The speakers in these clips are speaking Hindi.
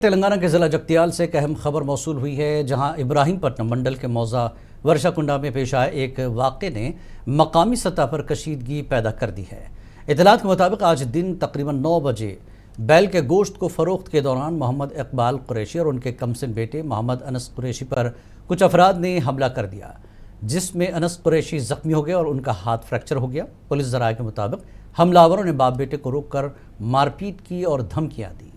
तेलंगाना के जिला जगतियाल से एक अहम खबर मौसूल हुई है, जहां इब्राहिमपट्टनम मंडल के मौजा वर्षाकुंडा में पेश आए एक वाक़े ने मकामी सतह पर कशीदगी पैदा कर दी है। इतलात के मुताबिक आज दिन तकरीबन 9 बजे बैल के गोश्त को फ़रोख्त के दौरान मोहम्मद इकबाल कुरैशी और उनके कमसिन बेटे मोहम्मद अनस कुरैशी पर कुछ अफराद ने हमला कर दिया, जिसमें अनस कुरैशी ज़ख्मी हो गया और उनका हाथ फ्रैक्चर हो गया। पुलिस ज़राए के मुताबिक हमलावरों ने बाप बेटे को रोककर मारपीट की और धमकियाँ दी।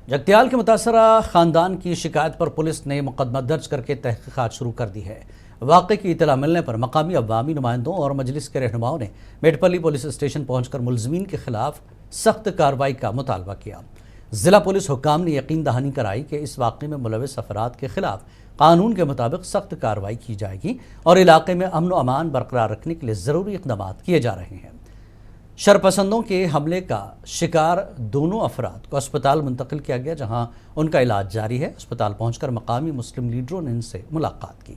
जगतियाल के मुतासरा ख़ानदान की शिकायत पर पुलिस ने मुकदमा दर्ज करके तहकीक़ात शुरू कर दी है। वाक़े की इतला मिलने पर मकामी अवामी नुमाइंदों और मजलिस के रहनुमाओं ने मेटपल्ली पुलिस स्टेशन पहुंचकर मुलज़मीन के खिलाफ सख्त कार्रवाई का मुतालबा किया। ज़िला पुलिस हुक्काम ने यकीन दहानी कराई कि इस वाक़े में मुलविस अफराद के खिलाफ कानून के मुताबिक सख्त कार्रवाई की जाएगी और इलाके में अमन व अमान बरकरार रखने के लिए ज़रूरी इक़दाम किए जा रहे हैं। शरपसंदों के हमले का शिकार दोनों अफराद को अस्पताल मुंतकिल किया गया, जहां उनका इलाज जारी है। अस्पताल पहुंचकर मकामी मुस्लिम लीडरों ने इनसे मुलाकात की।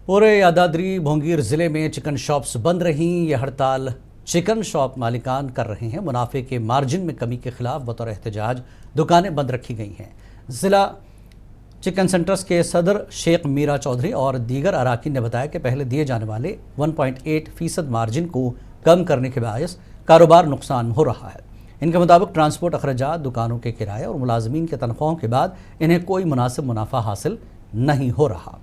पूरे यादाद्री भोंगीर ज़िले में चिकन शॉप्स बंद रहीं। यह हड़ताल चिकन शॉप मालिकान कर रहे हैं। मुनाफे के मार्जिन में कमी के खिलाफ बतौर एहतजाज दुकानें बंद रखी गई हैं। ज़िला चिकन सेंटर्स के सदर शेख मीरा चौधरी और दीगर अराकीन ने बताया कि पहले दिए जाने वाले 1.8% मार्जिन को कम करने के बायस कारोबार नुकसान हो रहा है। इनके मुताबिक ट्रांसपोर्ट अखराजात, दुकानों के किराए और मुलाजमीन के तनख्वाहों के बाद इन्हें कोई मुनासिब मुनाफा हासिल नहीं हो रहा।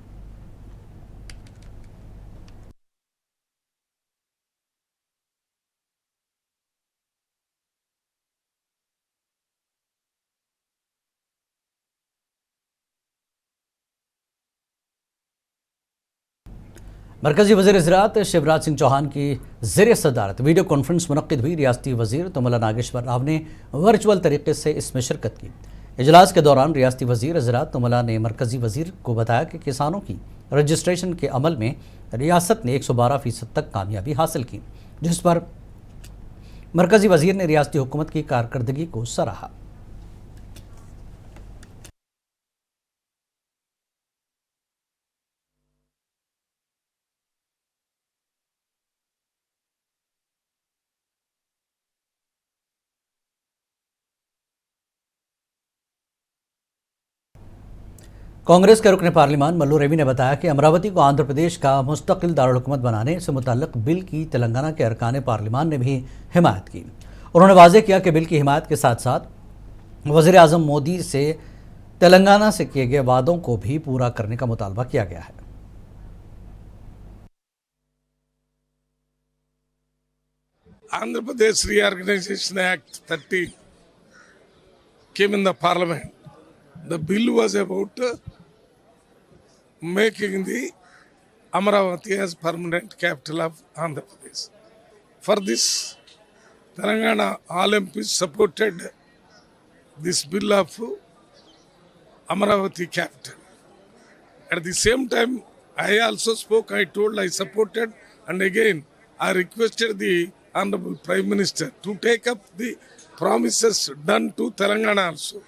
मरकजी वज़ीर ज़राअत शिवराज सिंह चौहान की ज़ेर सदारत वीडियो कॉन्फ्रेंस मुनक्किद हुई। रियासती वज़ीर तुमला नागेश्वर राव ने वर्चुअल तरीके से इसमें शिरकत की। इजलास के दौरान रियासती वज़ीर ज़राअत तुमला ने मरकजी वज़ीर को बताया कि किसानों की रजिस्ट्रेशन के अमल में रियासत ने 112% तक कामयाबी हासिल की, जिस पर मरकजी वज़ीर ने रियासती हुकूमत की कारकर्दगी को सराहा। कांग्रेस के रुकन पार्लिमान मल्लू रवि ने बताया कि अमरावती को आंध्र प्रदेश का मुस्तकिल दारुल-हुकूमत बनाने से मुतल्लिक बिल की तेलंगाना के अरकान पार्लिमान ने भी हिमायत की। उन्होंने वाज़ेह किया कि बिल की हिमायत के साथ साथ वज़ीर आज़म मोदी से तेलंगाना से किए गए वादों को भी पूरा करने का मुतालबा किया गया है। Andhra Pradesh Reorganization Act 30 came in the parliament. The bill was about making the Amaravati as permanent capital of Andhra Pradesh. For this, Telangana all MPs supported this bill of Amaravati capital. At the same time, I also spoke, I told I supported, and again I requested the Honorable Prime Minister to take up the promises done to Telangana also.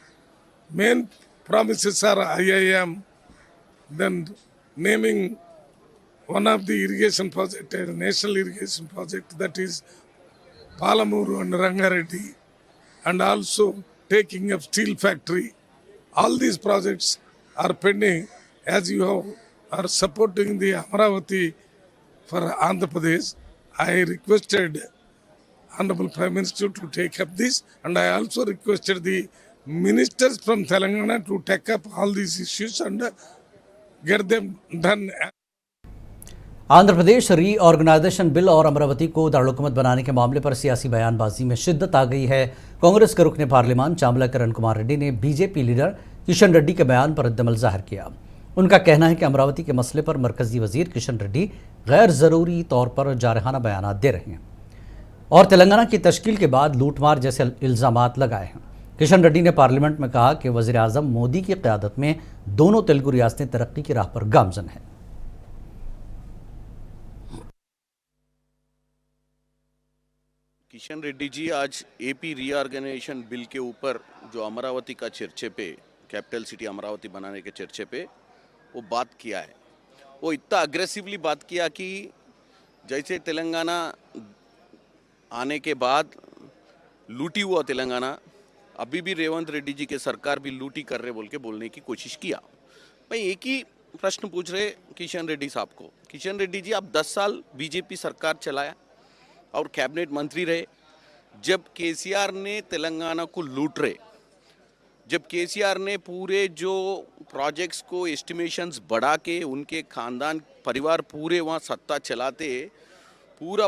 Main promises are IIM, then naming one of the irrigation project, a national irrigation project, that is Palamuru and Rangareddy, and also taking up steel factory. All these projects are pending. As you are supporting the Amaravati for Andhra Pradesh, I requested Honorable Prime Minister to take up this, and I also requested the ministers from Telangana to take up all these issues and get them done. Andhra Pradesh reorganisation bill और अमरावती को दारुल-हुकूमत बनाने के मामले पर सियासी बयानबाजी में शिद्दत आ गई है। कांग्रेस के रुकने पार्लिमान चामला किरण कुमार रेड्डी ने बीजेपी लीडर किशन रेड्डी के बयान पर रद्दमल जाहिर किया। उनका कहना है कि अमरावती के मसले पर मरकजी वजीर किशन रेड्डी गैर ज़रूरी तौर पर जारहाना बयान दे रहे हैं और तेलंगाना की तश्कील के बाद लूटमार जैसे इल्ज़ामात लगाए हैं। किशन रेड्डी ने पार्लियामेंट में कहा कि वज़ीर आज़म मोदी की क़यादत में दोनों तेलुगु रियासतें तरक्की की राह पर गामज़न हैं। किशन रेड्डी जी आज एपी रीऑर्गेनाइजेशन बिल के ऊपर जो अमरावती का चर्चे पे, कैपिटल सिटी अमरावती बनाने के चर्चे पे वो बात किया है। वो इतना अग्रेसिवली बात किया कि जैसे तेलंगाना आने के बाद लूटी हुआ तेलंगाना, अभी भी रेवंत रेड्डी जी के सरकार भी लूटी कर रहे बोल के बोलने की कोशिश किया। भाई एक ही प्रश्न पूछ रहे किशन रेड्डी साहब को, किशन रेड्डी जी आप 10 साल बीजेपी सरकार चलाया और कैबिनेट मंत्री रहे, जब केसीआर ने तेलंगाना को लूट रहे, जब केसीआर ने पूरे जो प्रोजेक्ट्स को एस्टिमेशंस बढ़ा के उनके खानदान परिवार पूरे वहाँ सत्ता चलाते पूरा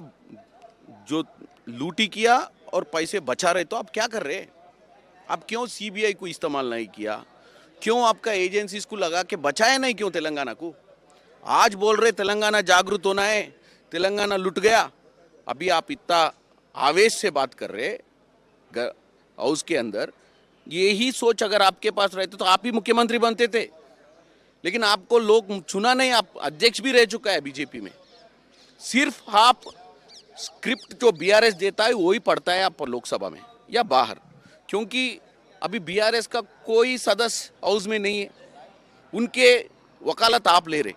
जो लूटी किया और पैसे बचा रहे, तो आप क्या कर रहे? आप क्यों सीबीआई को इस्तेमाल नहीं किया? क्यों आपका एजेंसीज को लगा के बचाया नहीं क्यों तेलंगाना को? आज बोल रहे तेलंगाना जागरूक होना है, तेलंगाना लुट गया। अभी आप इतना आवेश से बात कर रहे हाउस के अंदर, यही सोच अगर आपके पास रहते तो आप ही मुख्यमंत्री बनते थे, लेकिन आपको लोग चुना नहीं, आप अध्यक्ष भी रह चुका है बीजेपी में। सिर्फ आप स्क्रिप्ट जो बीआरएस देता है वही पढ़ता है आप लोकसभा में या बाहर, क्योंकि अभी बीआरएस का कोई सदस्य हाउस में नहीं है, उनके वकालत आप ले रहे।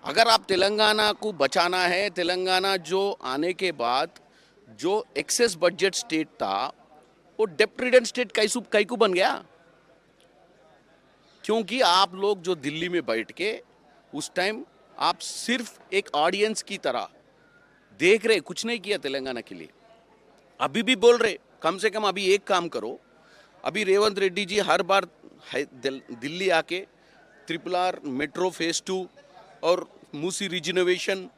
अगर आप तेलंगाना को बचाना है, तेलंगाना जो आने के बाद जो एक्सेस बजट स्टेट था वो डेप्ट रिडन स्टेट कैसे बन गया? क्योंकि आप लोग जो दिल्ली में बैठ के उस टाइम आप सिर्फ एक ऑडियंस की तरह देख रहे, कुछ नहीं किया तेलंगाना के लिए। अभी भी बोल रहे कम से कम अभी एक काम करो, अभी रेवंत रेड्डी जी हर बार दिल्ली आके RRR मेट्रो फेज 2 और मूसी रिजनोवेशन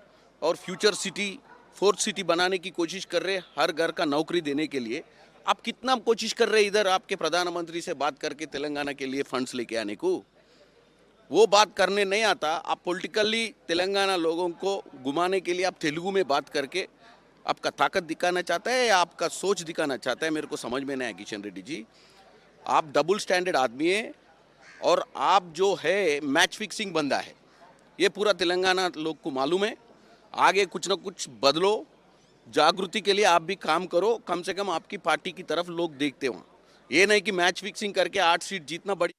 और फ्यूचर सिटी 4th सिटी बनाने की कोशिश कर रहे, हर घर का नौकरी देने के लिए। आप कितना कोशिश कर रहे इधर आपके प्रधानमंत्री से बात करके तेलंगाना के लिए फंड्स लेके आने को? वो बात करने नहीं आता। आप पॉलिटिकली तेलंगाना लोगों को घुमाने के लिए आप तेलुगु में बात करके आपका ताकत दिखाना चाहता है या आपका सोच दिखाना चाहता है, मेरे को समझ में नहीं आया। किशन रेड्डी जी आप डबल स्टैंडर्ड आदमी है और आप जो है मैच फिक्सिंग बंदा है, ये पूरा तेलंगाना लोग को मालूम है। आगे कुछ ना कुछ बदलो, जागृति के लिए आप भी काम करो, कम से कम आपकी पार्टी की तरफ लोग देखते हों, ये नहीं कि मैच फिक्सिंग करके 8 सीट जीतना बड़ी।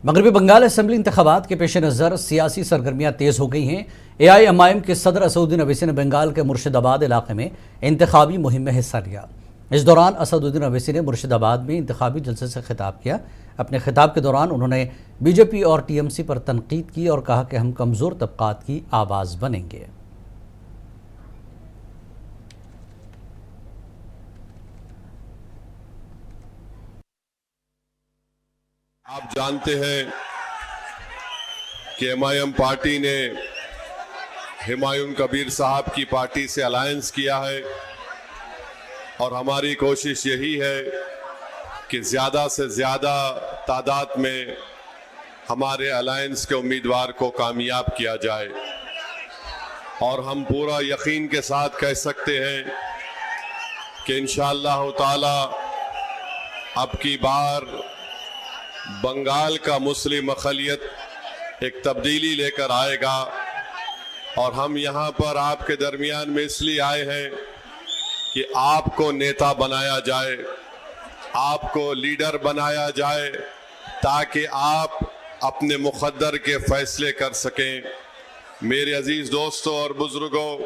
मगरबी बंगाल असेंबली इंतखाबात के पेश नज़र सियासी सरगर्मियाँ तेज़ हो गई हैं। AIMIM के सदर असदुद्दीन अवैसी ने बंगाल के मुर्शिदाबाद इलाके में इंतखाबी मुहिम में हिस्सा लिया। इस दौरान असदुद्दीन अवैसी ने मुर्शिदाबाद में इंतखाबी जलसे से खिताब किया। अपने खिताब के दौरान उन्होंने बीजेपी और TMC पर तनकीद की और कहा कि हम कमज़ोर तबकात की आवाज़ बनेंगे। आप जानते हैं कि MIM पार्टी ने हुमायूं कबीर साहब की पार्टी से अलायंस किया है और हमारी कोशिश यही है कि ज़्यादा से ज़्यादा तादाद में हमारे अलायंस के उम्मीदवार को कामयाब किया जाए। और हम पूरा यकीन के साथ कह सकते हैं कि इंशाअल्लाह ताला अब की बार बंगाल का मुस्लिम अक़लियत एक तब्दीली लेकर आएगा। और हम यहाँ पर आपके दरमियान में इसलिए आए हैं कि आपको नेता बनाया जाए, आपको लीडर बनाया जाए, ताकि आप अपने मुक़द्दर के फैसले कर सकें। मेरे अजीज़ दोस्तों और बुज़ुर्गों,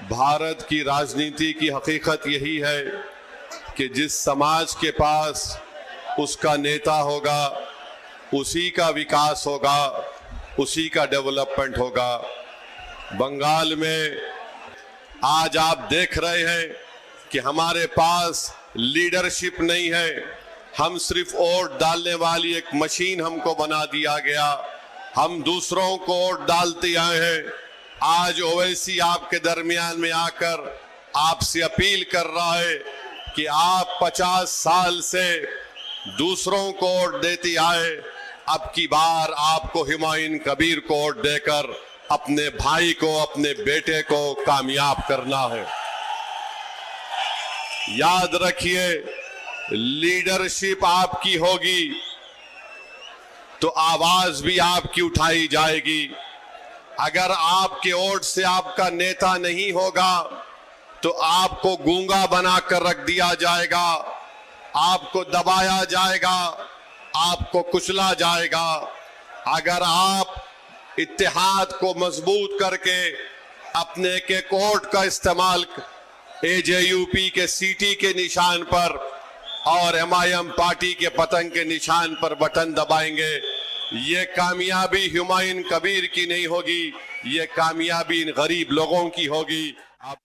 भारत की राजनीति की हकीकत यही है कि जिस समाज के पास उसका नेता होगा उसी का विकास होगा, उसी का डेवलपमेंट होगा। बंगाल में आज आप देख रहे हैं कि हमारे पास लीडरशिप नहीं है, हम सिर्फ वोट डालने वाली एक मशीन हमको बना दिया गया। हम दूसरों को वोट डालते आए हैं। आज ओवैसी आपके दरमियान में आकर आपसे अपील कर रहा है कि आप 50 साल से दूसरों को वोट देते आए, अब की बार आपको हुमायूं कबीर को वोट देकर अपने भाई को, अपने बेटे को कामयाब करना है। याद रखिए, लीडरशिप आपकी होगी तो आवाज भी आपकी उठाई जाएगी। अगर आपके वोट से आपका नेता नहीं होगा तो आपको गूंगा बनाकर रख दिया जाएगा, आपको दबाया जाएगा, आपको कुचला जाएगा। अगर आप इत्तेहाद को मजबूत करके अपने के कोर्ट का इस्तेमाल AJUP के सीटी के निशान पर और MIM पार्टी के पतंग के निशान पर बटन दबाएंगे। ये कामयाबी हुमायूं कबीर की नहीं होगी, ये कामयाबी इन गरीब लोगों की होगी।